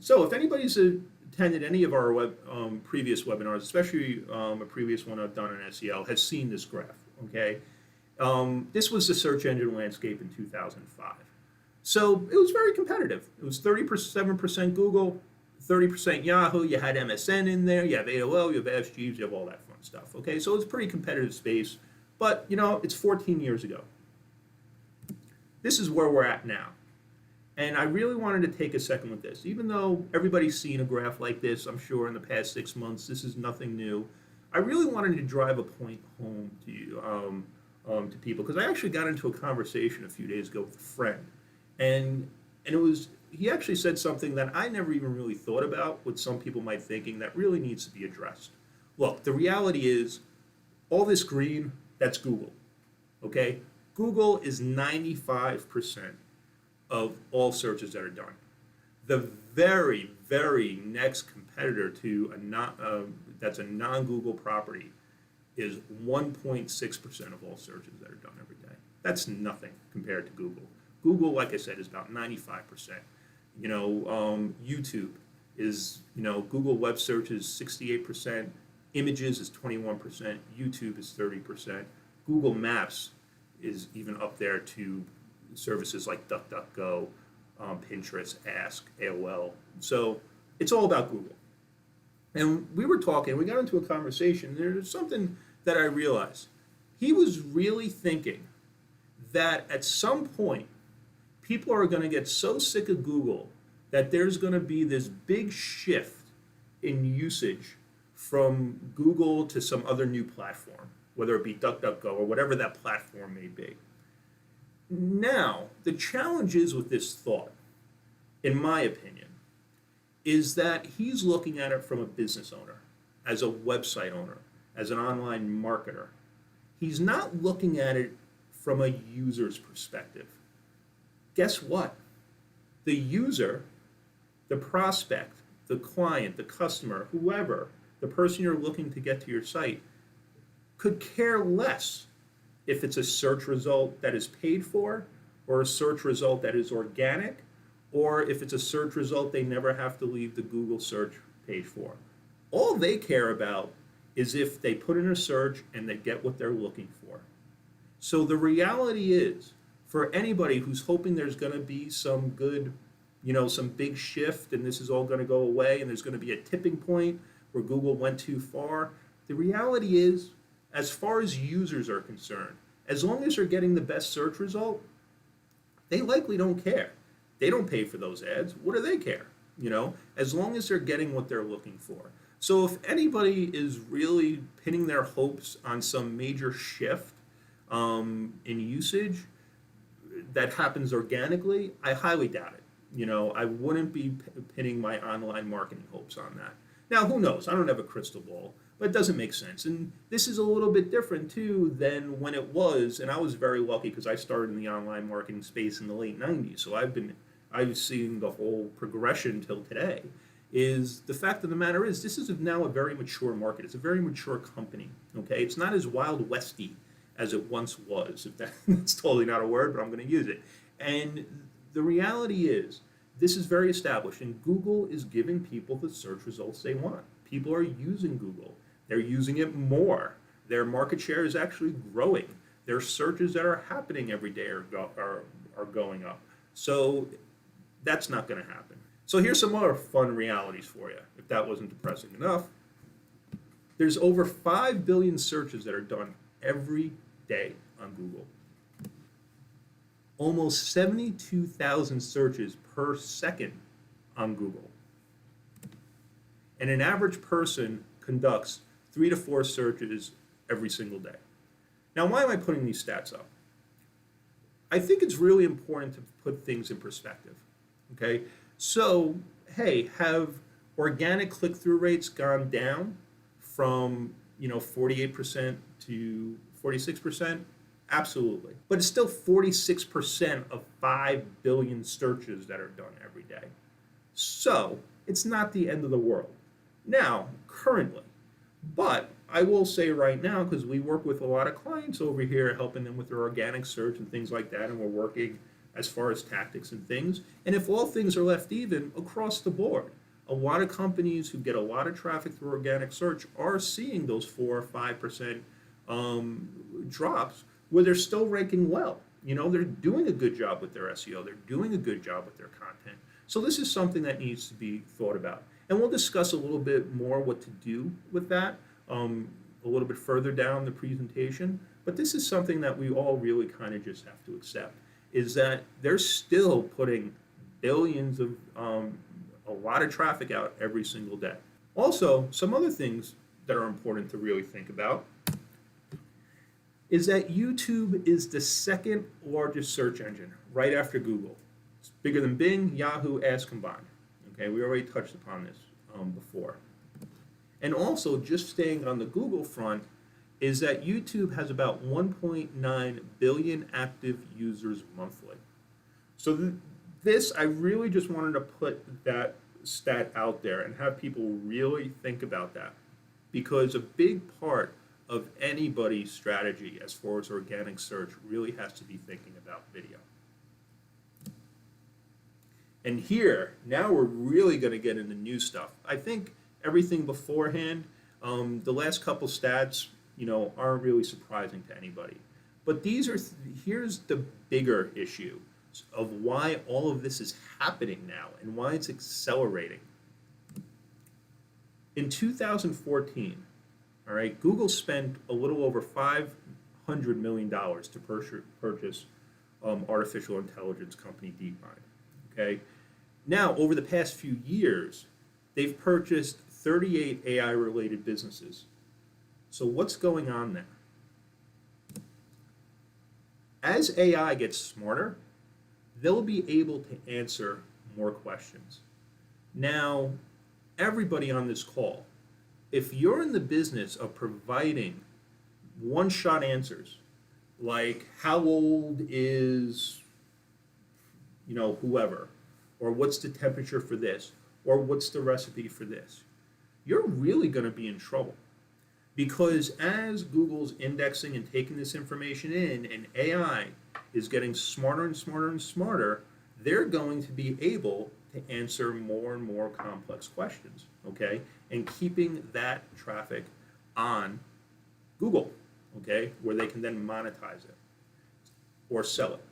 So if anybody's attended any of our previous webinars, especially a previous one I've done on SEO, has seen this graph, okay? This was the search engine landscape in 2005. So it was very competitive. It was 37% Google, 30% Yahoo. You had MSN in there, you have AOL, you have FGs, you have all that fun stuff, okay? So it's a pretty competitive space, but it's 14 years ago. This is where we're at now. And I really wanted to take a second with this. Even though everybody's seen a graph like this, I'm sure in the past 6 months, this is nothing new. I really wanted to drive a point home to you, to people, because I actually got into a conversation a few days ago with a friend, and he actually said something that I never even really thought about, what some people might thinking that really needs to be addressed. Look, the reality is, all this green, that's Google, okay? Google is 95% of all searches that are done. The very, very next competitor to that's a non-Google property is 1.6% of all searches that are done every day. That's nothing compared to Google. Google, like I said, is about 95%. YouTube is, Google web search is 68%, images is 21%, YouTube is 30%, Google Maps is even up there to services like DuckDuckGo, Pinterest, Ask, AOL. So it's all about Google. And we were talking, we got into a conversation, there's something that I realized. He was really thinking that at some point, people are going to get so sick of Google that there's going to be this big shift in usage from Google to some other new platform, whether it be DuckDuckGo or whatever that platform may be. Now, the challenge is with this thought, in my opinion, is that he's looking at it from a business owner, as a website owner, as an online marketer. He's not looking at it from a user's perspective. Guess what? The user, the prospect, the client, the customer, whoever, the person you're looking to get to your site, could care less if it's a search result that is paid for, or a search result that is organic, or if it's a search result they never have to leave the Google search page for. All they care about is if they put in a search and they get what they're looking for. So the reality is, for anybody who's hoping there's going to be some good, some big shift and this is all going to go away and there's going to be a tipping point where Google went too far, the reality is, as far as users are concerned, as long as they're getting the best search result, they likely don't care. They don't pay for those ads. What do they care? As long as they're getting what they're looking for. So if anybody is really pinning their hopes on some major shift in usage that happens organically, I highly doubt it. I wouldn't be pinning my online marketing hopes on that. Now, who knows? I don't have a crystal ball, but it doesn't make sense. And this is a little bit different, too, than when it was, and I was very lucky because I started in the online marketing space in the late 90s, so I've seen the whole progression till today. Is the fact of the matter is, this is now a very mature market. It's a very mature company, okay? It's not as Wild Westy as it once was. If that's totally not a word, but I'm going to use it. And the reality is, this is very established, and Google is giving people the search results they want. People are using Google. They're using it more. Their market share is actually growing. Their searches that are happening every day are going up. So that's not going to happen. So here's some other fun realities for you, if that wasn't depressing enough. There's over 5 billion searches that are done every day on Google. Almost 72,000 searches per second on Google. And an average person conducts 3 to 4 searches every single day. Now, why am I putting these stats up? I think it's really important to put things in perspective, okay? So, hey, have organic click-through rates gone down from, 48% to 46%? Absolutely. But it's still 46% of 5 billion searches that are done every day. So, it's not the end of the world. Now, currently. But I will say right now, because we work with a lot of clients over here, helping them with their organic search and things like that, and we're working as far as tactics and things. And if all things are left even across the board, a lot of companies who get a lot of traffic through organic search are seeing those 4 or 5% drops where they're still ranking well. They're doing a good job with their SEO. They're doing a good job with their content. So this is something that needs to be thought about. And we'll discuss a little bit more what to do with that a little bit further down the presentation. But this is something that we all really kind of just have to accept, is that they're still putting billions of a lot of traffic out every single day. Also, some other things that are important to really think about is that YouTube is the second largest search engine right after Google. It's bigger than Bing, Yahoo, Ask combined. Okay, we already touched upon this before. And also, just staying on the Google front, is that YouTube has about 1.9 billion active users monthly. So this, I really just wanted to put that stat out there and have people really think about that, because a big part of anybody's strategy as far as organic search really has to be thinking about video. And here, now we're really going to get into new stuff. I think everything beforehand, the last couple stats, aren't really surprising to anybody. But here's the bigger issue of why all of this is happening now and why it's accelerating. In 2014, all right, Google spent a little over $500 million to purchase artificial intelligence company DeepMind. Okay, now over the past few years, they've purchased 38 AI-related businesses. So what's going on there? As AI gets smarter, they'll be able to answer more questions. Now, everybody on this call, if you're in the business of providing one-shot answers, like how old is, whoever, or what's the temperature for this, or what's the recipe for this, you're really going to be in trouble. Because as Google's indexing and taking this information in, and AI is getting smarter and smarter and smarter, they're going to be able to answer more and more complex questions, okay? And keeping that traffic on Google, okay, where they can then monetize it or sell it.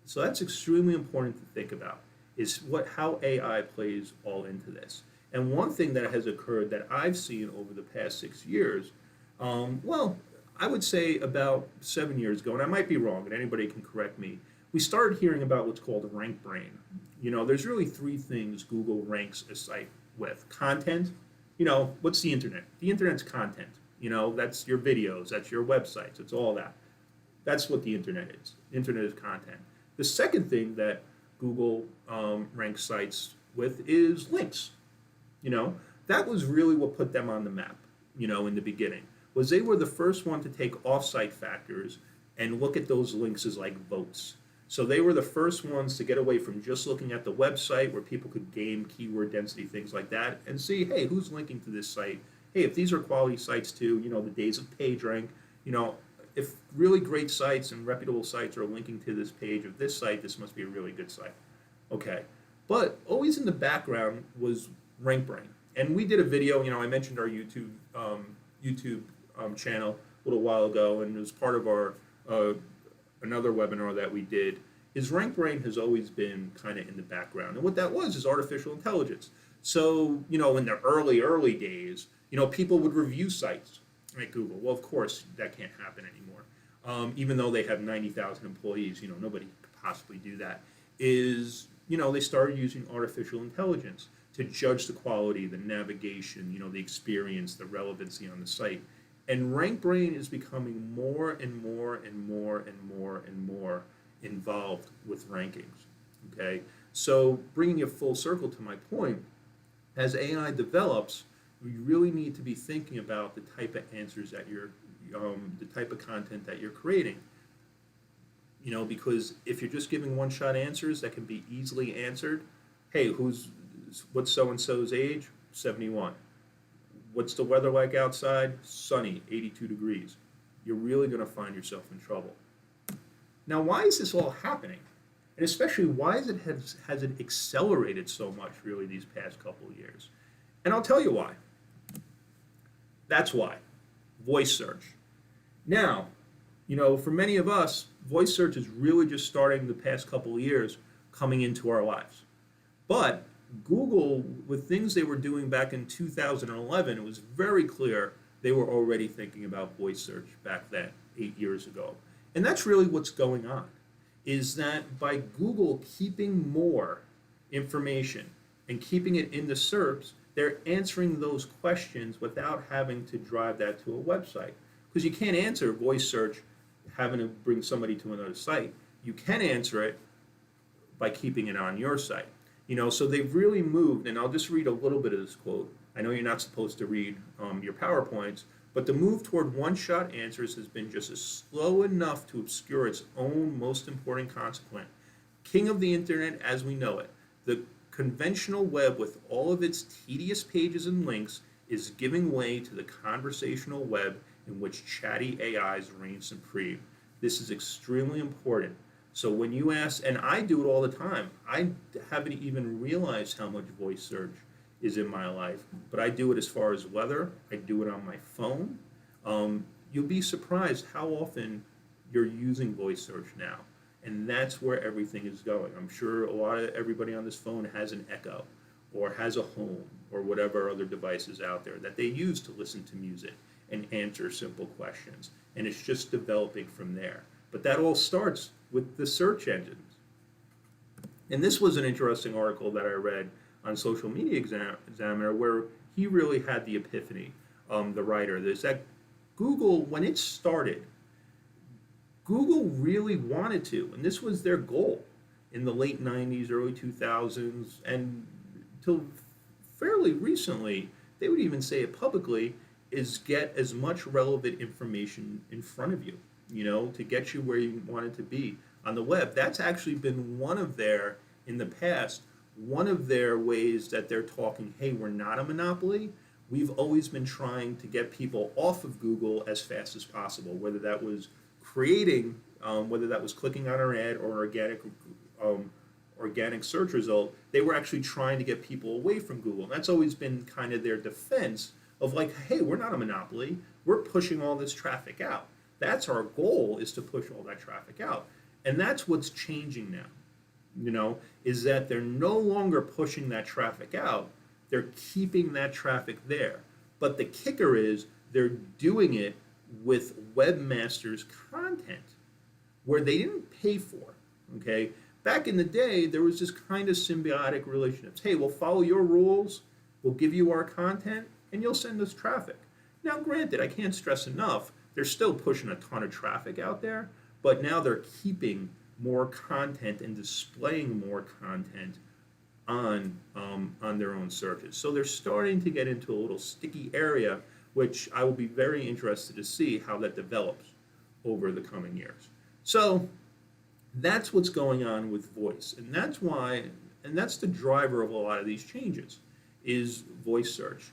So that's extremely important to think about, is how AI plays all into this. And one thing that has occurred that I've seen over the past 6 years, I would say about 7 years ago, and I might be wrong, and anybody can correct me, we started hearing about what's called rank brain. There's really 3 things Google ranks a site with. Content, what's the internet? The internet's content. That's your videos, that's your websites, it's all that. That's what the internet is. The internet is content. The second thing that Google ranks sites with is links. That was really what put them on the map, in the beginning, was they were the first one to take off-site factors and look at those links as like votes. So they were the first ones to get away from just looking at the website where people could game keyword density, things like that, and see, hey, who's linking to this site? Hey, if these are quality sites too, the days of PageRank, if really great sites and reputable sites are linking to this page of this site, this must be a really good site. Okay, but always in the background was rank brain. And we did a video, I mentioned our YouTube channel a little while ago, and it was part of our another webinar that we did, is rank brain has always been kind of in the background. And what that was is artificial intelligence. So, in the early days, people would review sites at Google. Well, of course, that can't happen anymore. Even though they have 90,000 employees, nobody could possibly do that. They started using artificial intelligence to judge the quality, the navigation, the experience, the relevancy on the site. And rank brain is becoming more and more and more and more and more involved with rankings, okay? So bringing it full circle to my point, as AI develops, we really need to be thinking about the type of answers that the type of content that you're creating. Because if you're just giving one-shot answers that can be easily answered, hey, what's so-and-so's age? 71. What's the weather like outside? Sunny, 82 degrees. You're really going to find yourself in trouble. Now, why is this all happening? And especially, why has it accelerated so much really these past couple of years? And I'll tell you why. That's why. Voice search. Now, for many of us, voice search is really just starting the past couple of years coming into our lives. But Google, with things they were doing back in 2011, it was very clear they were already thinking about voice search back then, 8 years ago. And that's really what's going on, is that by Google keeping more information and keeping it in the SERPs, they're answering those questions without having to drive that to a website. Because you can't answer voice search having to bring somebody to another site. You can answer it by keeping it on your site. So they've really moved, and I'll just read a little bit of this quote. I know you're not supposed to read your PowerPoints, but the move toward one-shot answers has been just as slow enough to obscure its own most important consequence. King of the internet as we know it, the conventional web with all of its tedious pages and links is giving way to the conversational web in which chatty AIs reign supreme. This is extremely important. So when you ask, and I do it all the time, I haven't even realized how much voice search is in my life, but I do it as far as weather. I do it on my phone. You'll be surprised how often you're using voice search now, and that's where everything is going. I'm sure everybody on this phone has an Echo or has a Home or whatever other devices out there that they use to listen to music and answer simple questions, and it's just developing from there. But that all starts with the search engines. And this was an interesting article that I read on Social Media Examiner where he really had the epiphany, the writer, is that Google, when it started, Google really wanted to, and this was their goal in the late 90s, early 2000s, and till fairly recently, they would even say it publicly, is get as much relevant information in front of you, to get you where you want it to be on the web. That's actually been in the past, one of their ways that they're talking, hey, we're not a monopoly. We've always been trying to get people off of Google as fast as possible, whether that was whether that was clicking on our ad or organic search result. They were actually trying to get people away from Google. And that's always been kind of their defense of like, hey, we're not a monopoly. We're pushing all this traffic out. That's our goal, is to push all that traffic out. And that's what's changing now, is that they're no longer pushing that traffic out. They're keeping that traffic there. But the kicker is they're doing it with webmasters' content where they didn't pay for, okay? Back in the day, there was this kind of symbiotic relationships. Hey, we'll follow your rules, we'll give you our content, and you'll send us traffic. Now, granted, I can't stress enough, they're still pushing a ton of traffic out there, but now they're keeping more content and displaying more content on their own searches. So they're starting to get into a little sticky area, which I will be very interested to see how that develops over the coming years. So that's what's going on with voice, and that's the driver of a lot of these changes, is voice search.